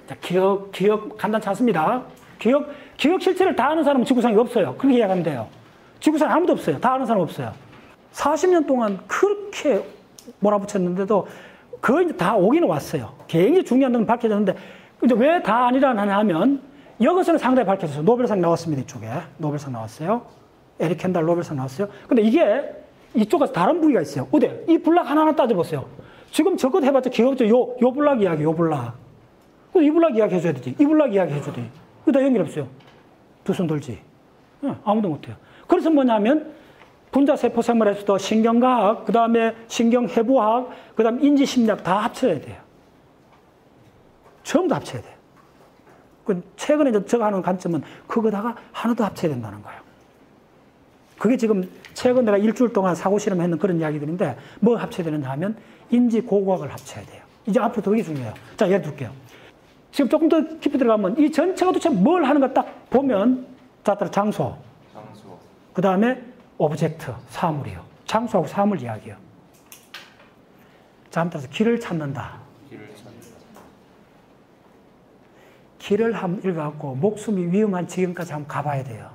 자, 기억 간단 찾습니다. 기억 실체를 다 아는 사람은 지구상에 없어요. 그렇게 이야기하면 돼요. 지구상에 아무도 없어요. 다 아는 사람 없어요. 40년 동안 그렇게 몰아붙였는데도 거의 다 오기는 왔어요. 굉장히 중요한 건 밝혀졌는데, 근데 왜 다 아니라 하면, 여기서는 상당히 밝혀졌어요. 노벨상 나왔습니다. 이쪽에. 노벨상 나왔어요. 에릭 켄달 노벨상 나왔어요. 근데 이게 이쪽에서 다른 부위가 있어요. 어디? 이 블락 하나하나 따져보세요. 지금 저것 해봤자 기억 없죠. 요 블락 이야기, 요 블락. 이 블락 이야기 해줘야 되지. 이 블락 이야기 해줘야 돼. 이거 다 연결 없어요. 두 손 들지. 아무도 못해요. 그래서 뭐냐면, 분자세포 생물에서도 신경과학, 그 다음에 신경해부학, 그 다음 인지심리학 다 합쳐야 돼요. 전부 다 합쳐야 돼요. 최근에 저거 하는 관점은 그거다가 하나도 합쳐야 된다는 거예요. 그게 지금 최근 내가 일주일 동안 사고 실험했는 그런 이야기들인데 뭐 합쳐야 되느냐 하면 인지고고학을 합쳐야 돼요. 이제 앞으로 더 그게 중요해요. 자, 예를 들게요. 지금 조금 더 깊이 들어가면 이 전체가 도대체 뭘 하는가 딱 보면 자, 따라 장소. 그 다음에 오브젝트, 사물이요. 장소하고 사물 이야기요. 자, 따라서 길을 찾는다. 길을 한번 읽어갖고 목숨이 위험한 지경까지 한번 가봐야 돼요.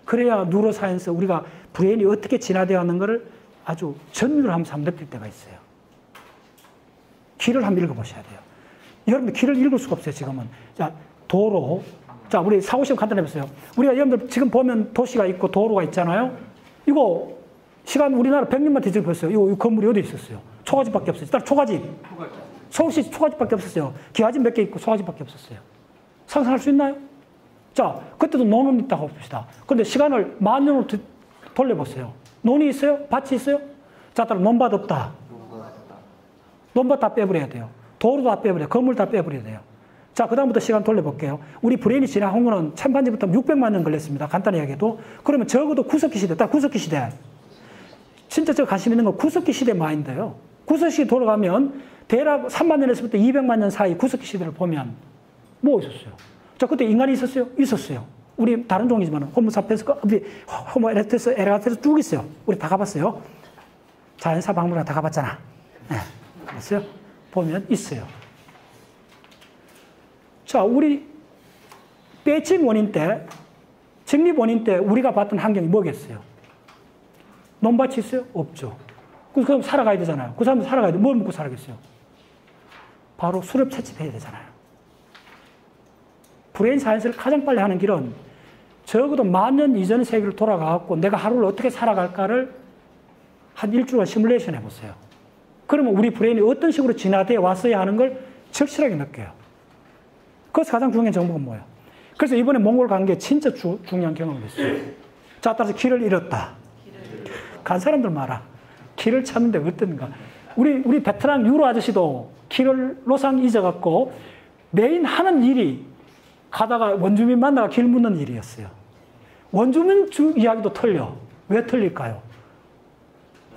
그래야 뉴로사이언스 우리가 브레인이 어떻게 진화되어 하는 것을 아주 전율을 한번 느낄 때가 있어요. 길을 한번 읽어보셔야 돼요. 여러분들 길을 읽을 수가 없어요, 지금은. 자, 도로. 자, 우리 사고시험 간단히 해보세요. 우리가 여러분들 지금 보면 도시가 있고 도로가 있잖아요. 이거 시간 우리나라 100년만 뒤집어봤어요. 이 건물이 어디 있었어요? 초가집밖에 없어요. 일단 초가집. 서울시 초가집밖에 없었어요. 기와집 몇 개 있고 초가집밖에 없었어요. 상상할 수 있나요? 자, 그때도 논은 있다고 봅시다. 그런데 시간을 10,000년으로 돌려보세요. 논이 있어요? 밭이 있어요? 자, 따라 논밭 없다. 논밭 다 빼버려야 돼요. 도로 다 빼버려야 돼요. 건물 다 빼버려야 돼요. 자, 그 다음부터 시간 돌려볼게요. 우리 브레인이 진화한 거는 침판지부터 600만 년 걸렸습니다. 간단히 이야기해도. 그러면 적어도 구석기 시대, 딱 구석기 시대. 진짜 저 관심 있는 건 구석기 시대 마인드예요. 구석기 시대 돌아가면 대략 3만 년에서부터 200만 년 사이 구석기 시대를 보면 뭐 있었어요? 자, 그때 인간이 있었어요? 있었어요. 우리 다른 종이지만 호모사피엔스, 호모 에렉투스, 에라가테스 쭉 있어요. 우리 다 가봤어요. 자연사 박물관 다 가봤잖아. 네. 그랬어요? 보면 있어요. 자, 우리 배칭 원인 때, 직립 원인 때 우리가 봤던 환경이 뭐겠어요? 논밭이 있어요? 없죠. 그 사람 살아가야 되잖아요. 그 사람 살아가야 돼. 뭘 먹고 살아겠어요? 바로 수렵 채집해야 되잖아요. 브레인 사이언스를 가장 빨리 하는 길은 적어도 10,000년 이전의 세계를 돌아가고 내가 하루를 어떻게 살아갈까를 한 일주일간 시뮬레이션 해보세요. 그러면 우리 브레인이 어떤 식으로 진화되어 왔어야 하는 걸 적실하게 느껴요. 그래서 가장 중요한 정보가 뭐예요? 그래서 이번에 몽골 간 게 진짜 중요한 경험을 했어요. 자, 따라서 길을 잃었다. 간 사람들 말아. 길을 찾는데 어떤가. 우리 베트남 유로 아저씨도 길을 노상 잊어갖고 메인 하는 일이 가다가 원주민 만나가 길 묻는 일이었어요. 원주민 이야기도 틀려. 왜 틀릴까요?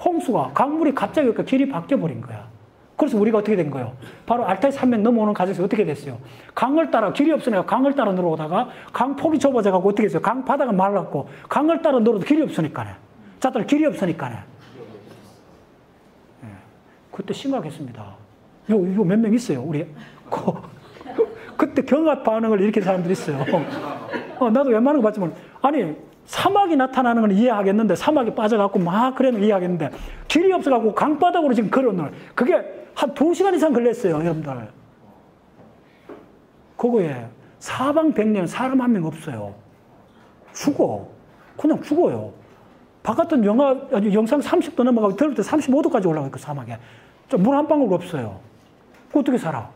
홍수가, 강물이 갑자기 길이 바뀌어버린 거야. 그래서 우리가 어떻게 된 거예요? 바로 알타이 산맥 넘어오는 과정에서 어떻게 됐어요? 강을 따라, 길이 없으니까 강을 따라 내려오다가 강 폭이 좁아져가고 어떻게 했어요? 강 바다가 말랐고 강을 따라 내려오도 길이 없으니까네. 자들 길이 없으니까네. 네. 그때 심각했습니다. 이거 몇 명 있어요, 우리. 그때 경합 반응을 일으킨 사람들이 있어요. 나도 웬만한 거 봤지만, 아니, 사막이 나타나는 건 이해하겠는데, 사막이 빠져갖고 막 그래는 이해하겠는데, 길이 없어갖고 강바닥으로 지금 걸어놓은, 그게 한 2시간 이상 걸렸어요, 여러분들. 그거에 사방백년 사람 한 명 없어요. 죽어. 그냥 죽어요. 바깥은 영상 30도 넘어가고 들을 때 35도까지 올라가 있고, 사막에. 물 한 방울 없어요. 그 어떻게 살아?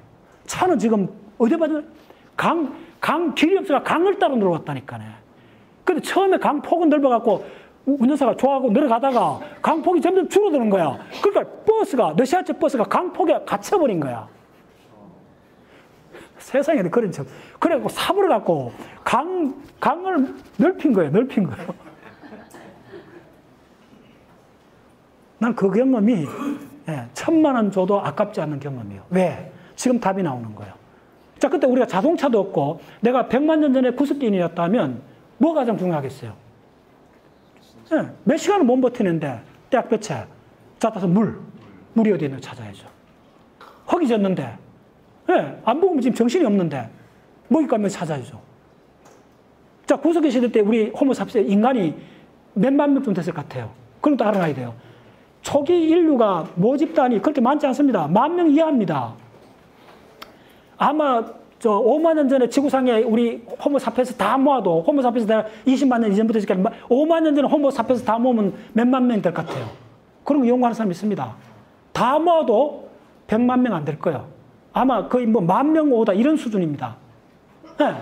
차는 지금 어디 봐도 길이 없어가 강을 따라 내려왔다니까네. 근데 처음에 강폭은 넓어갖고 운전사가 좋아하고 내려가다가 강폭이 점점 줄어드는 거야. 그러니까 러시아제 버스가 강폭에 갇혀버린 거야. 세상에 그런 척. 그래갖고 삽을 갖고 강을 넓힌 거예요. 난 그 경험이 1,000만 원 줘도 아깝지 않는 경험이에요. 왜? 지금 답이 나오는 거예요. 자, 그때 우리가 자동차도 없고 내가 100만 년 전에 구석기인이었다면 뭐가 가장 중요하겠어요? 몇 시간을 못 버티는데 대학 배차. 자, 따라서 물이 어디 있는지 찾아야죠. 흙이 졌는데 예, 안 먹으면 지금 정신이 없는데 먹잇감을 찾아야죠. 자, 구석기 시대 때 우리 호모사피ens 인간이 몇만 명쯤 됐을 것 같아요. 그럼 또 알아놔야 돼요. 초기 인류가 모집단이 그렇게 많지 않습니다. 10,000명 이하입니다. 아마 5만 년 전에 지구상에 우리 호모사피엔스 다 모아도 호모사피엔스 다 20만 년 이전부터 지금 5만 년 전에 호모사피엔스 다 모으면 몇만 명 될 것 같아요. 그런 거 연구하는 사람이 있습니다. 다 모아도 100만 명 안 될 거예요. 아마 거의 뭐 10,000명 오다 이런 수준입니다. 네.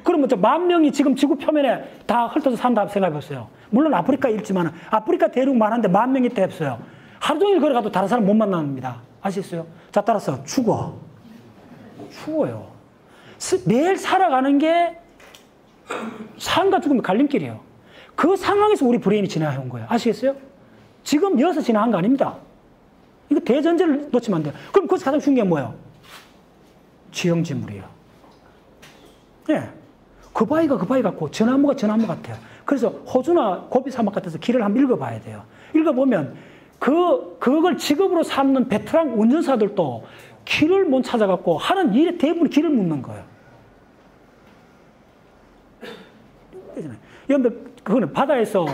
그러면 10,000명이 지금 지구 표면에 다 흩어져 산다 생각해 보세요. 물론 아프리카에 있지만 아프리카 대륙 많은데 10,000명이 있다 했어요. 하루 종일 걸어가도 다른 사람 못 만납니다. 아시겠어요? 자, 따라서 죽어요. 매일 살아가는 게 삶과 죽음의 갈림길이에요. 그 상황에서 우리 브레인이 진화해온 거예요. 아시겠어요? 지금 여기서 진화한 거 아닙니다. 이거 대전제를 놓치면 안 돼요. 그럼 거기서 가장 중요한 게 뭐예요? 지형지물이에요. 예. 그 바위가 그 바위 같고 저 나무가 저 나무 같아요. 그래서 호주나 고비 사막 같아서 길을 한번 읽어봐야 돼요. 읽어보면 그걸 직업으로 삼는 베테랑 운전사들도 길을 못 찾아갖고 하는 일에 대부분 길을 묻는 거예요. 여러분들, 그거는 바다에서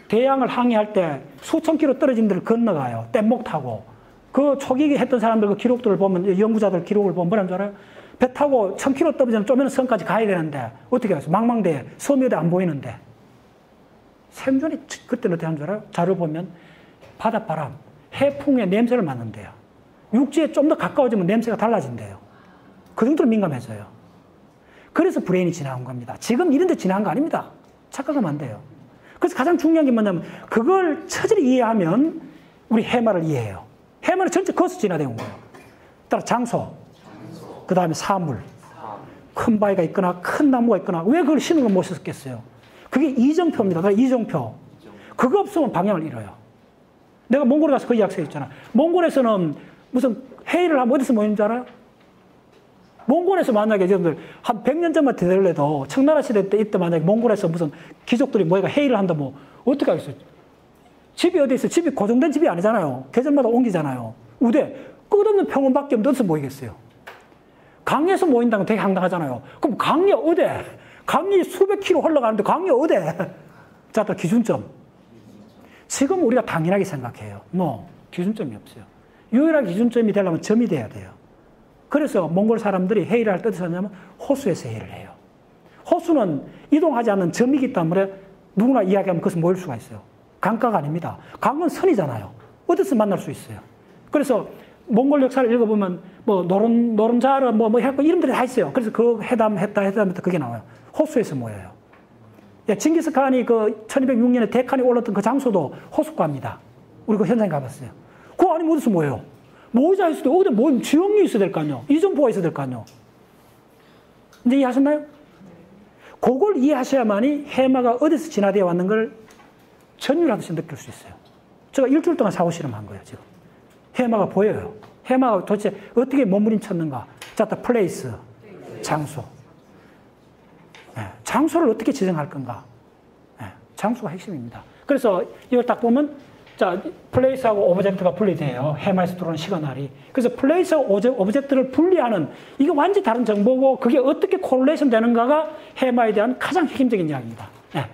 대양을 항해할 때 수천 킬로 떨어진 데를 건너가요. 뗏목 타고. 그 초기 했던 사람들 그 기록들을 보면, 연구자들 기록을 보면 뭐라는 줄 알아요? 배 타고 1000킬로 떨어지는 쪼매는 섬까지 가야 되는데, 어떻게 해서 망망대해, 섬이 어디 안 보이는데. 생존이 그때는 어떻게 하는 줄 알아요? 자료 보면 바닷바람, 해풍의 냄새를 맡는데요. 육지에 좀 더 가까워지면 냄새가 달라진대요. 그 정도로 민감해져요. 그래서 브레인이 진화한 겁니다. 지금 이런 데 진화한 거 아닙니다. 착각하면 안 돼요. 그래서 가장 중요한 게 뭐냐면 그걸 처절히 이해하면 우리 해마를 이해해요. 해마는 전체 거기서 진화되어 온 거예요. 따라 장소, 그 다음에 사물, 큰 바위가 있거나 큰 나무가 있거나 왜 그걸 신은 걸 못 썼겠어요? 그게 이정표입니다. 그러니까 이정표. 그거 없으면 방향을 잃어요. 내가 몽골에 가서 그 이야기 했잖아. 몽골에서는 무슨 회의를 하면 어디서 모이는 줄 알아요? 몽골에서 만약에 여러분들 한 100년 전만 되더라도 청나라 시대 때 이때 만약에 몽골에서 무슨 귀족들이 모여가 회의를 한다 뭐 어떻게 하겠어요? 집이 어디 있어? 집이 고정된 집이 아니잖아요. 계절마다 옮기잖아요. 우대 끝없는 평원밖에 없는데 어디서 모이겠어요? 강에서 모인다는 건 되게 황당하잖아요. 그럼 강이 어디? 강이 수백 킬로 흘러가는데 강이 어디? 자, 또 기준점. 지금 우리가 당연하게 생각해요. 기준점이 없어요. 유일하게 기준점이 되려면 점이 돼야 돼요. 그래서 몽골 사람들이 회의를 할 때 어디서 하냐면 호수에서 회의를 해요. 호수는 이동하지 않는 점이기 때문에 누구나 이야기하면 그것을 모일 수가 있어요. 강가가 아닙니다. 강은 선이잖아요. 어디서 만날 수 있어요. 그래서 몽골 역사를 읽어보면 뭐 노른자르 뭐 해갖고 이름들이 다 있어요. 그래서 그 회담부터 그게 나와요. 호수에서 모여요. 징기스칸이 그 1206년에 데칸이 올랐던 그 장소도 호숫가입니다. 우리 그 현장에 가봤어요. 그거 아니면 어디서 모여요? 모이자 했을 때 어디 모이면 지형이 있어야 될 거 아니에요? 이정표가 있어야 될 거 아니에요? 이제 이해하셨나요? 그걸 이해하셔야만이 해마가 어디서 진화되어 왔는 걸 전율하듯이 느낄 수 있어요. 제가 일주일 동안 사후 실험한 거예요, 지금. 해마가 보여요. 해마가 도대체 어떻게 몸부림쳤는가. 자, 플레이스, 장소. 네, 장소를 어떻게 지정할 건가. 네, 장소가 핵심입니다. 그래서 이걸 딱 보면 자, 플레이스하고 오브젝트가 분리돼요. 해마에서 들어오는 시그널이. 그래서 플레이스하고 오브젝트를 분리하는 이게 완전히 다른 정보고 그게 어떻게 코릴레이션 되는가가 해마에 대한 가장 핵심적인 이야기입니다. 네.